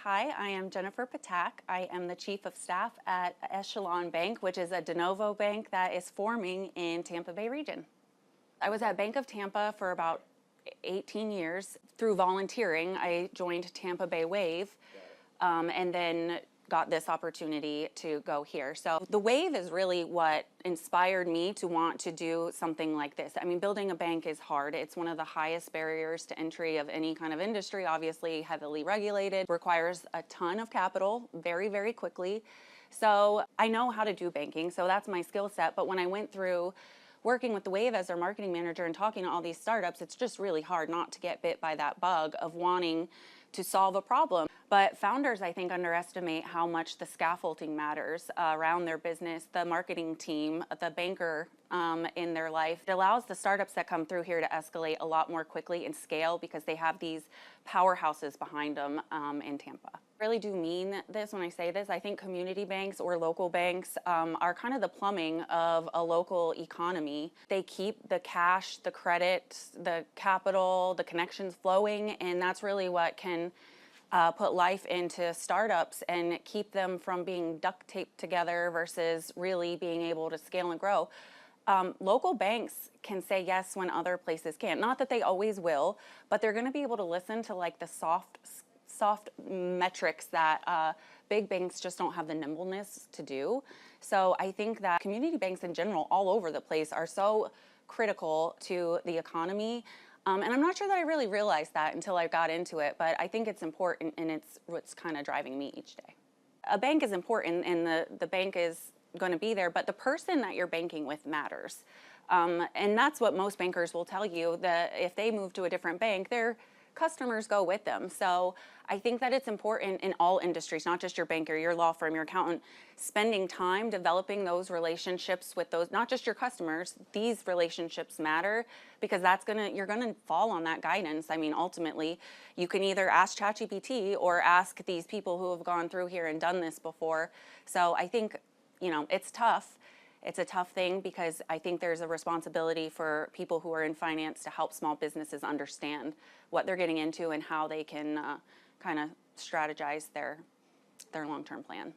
Hi, I am Jennifer Ptack. I am the Chief of Staff at Echelon Bank, which is a de novo bank that is forming in Tampa Bay region. I was at Bank of Tampa for about 18 years. Through volunteering, I joined Tampa Bay Wave, and then got this opportunity to go here. So the Wave is really what inspired me to want to do something like this. I mean, building a bank is hard. It's one of the highest barriers to entry of any kind of industry, obviously heavily regulated, requires a ton of capital very, very quickly. So I know how to do banking, so that's my skill set. But when I went through working with the Wave as their marketing manager and talking to all these startups, it's just really hard not to get bit by that bug of wanting to solve a problem. But founders, I think, underestimate how much the scaffolding matters around their business, the marketing team, the banker in their life. It allows the startups that come through here to escalate a lot more quickly and scale because they have these powerhouses behind them in Tampa. I really do mean this when I say this. I think community banks or local banks are kind of the plumbing of a local economy. They keep the cash, the credit, the capital, the connections flowing, and that's really what can put life into startups and keep them from being duct taped together versus really being able to scale and grow. Local banks can say yes when other places can't. Not that they always will, but they're going to be able to listen to like the soft metrics that big banks just don't have the nimbleness to do. So I think that community banks in general all over the place are so critical to the economy. And I'm not sure that I really realized that until I got into it, but I think it's important and it's what's kind of driving me each day. A bank is important and the bank is going to be there, but the person that you're banking with matters. And that's what most bankers will tell you, that if they move to a different bank, their customers go with them. So I think that it's important in all industries, not just your banker, your law firm, your accountant, spending time developing those relationships with those, not just your customers. These relationships matter because you're gonna fall on that guidance. I mean, ultimately, you can either ask ChatGPT or ask these people who have gone through here and done this before. So I think, it's tough. It's a tough thing because I think there's a responsibility for people who are in finance to help small businesses understand what they're getting into and how they can kind of strategize their long-term plan.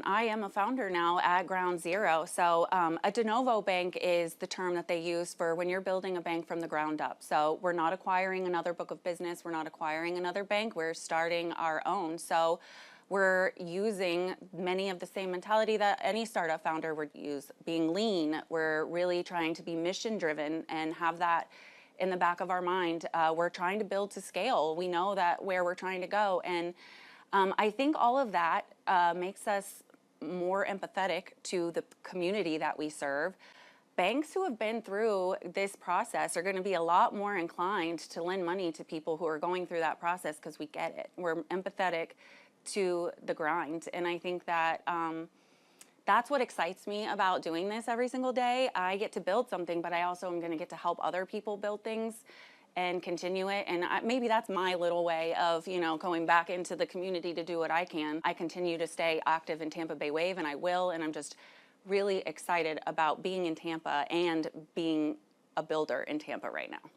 I am a founder now at Ground Zero. So a de novo bank is the term that they use for when you're building a bank from the ground up. So we're not acquiring another book of business. We're not acquiring another bank. We're starting our own. So we're using many of the same mentality that any startup founder would use, being lean. We're really trying to be mission driven and have that in the back of our mind. We're trying to build to scale. We know that where we're trying to go. And I think all of that makes us more empathetic to the community that we serve. Banks who have been through this process are going to be a lot more inclined to lend money to people who are going through that process because we get it. We're empathetic to the grind. And I think that that's what excites me about doing this every single day. I get to build something, but I also am going to get to help other people build things and continue it. And maybe that's my little way of, going back into the community to do what I can. I continue to stay active in Tampa Bay Wave, and I will. And I'm just really excited about being in Tampa and being a builder in Tampa right now.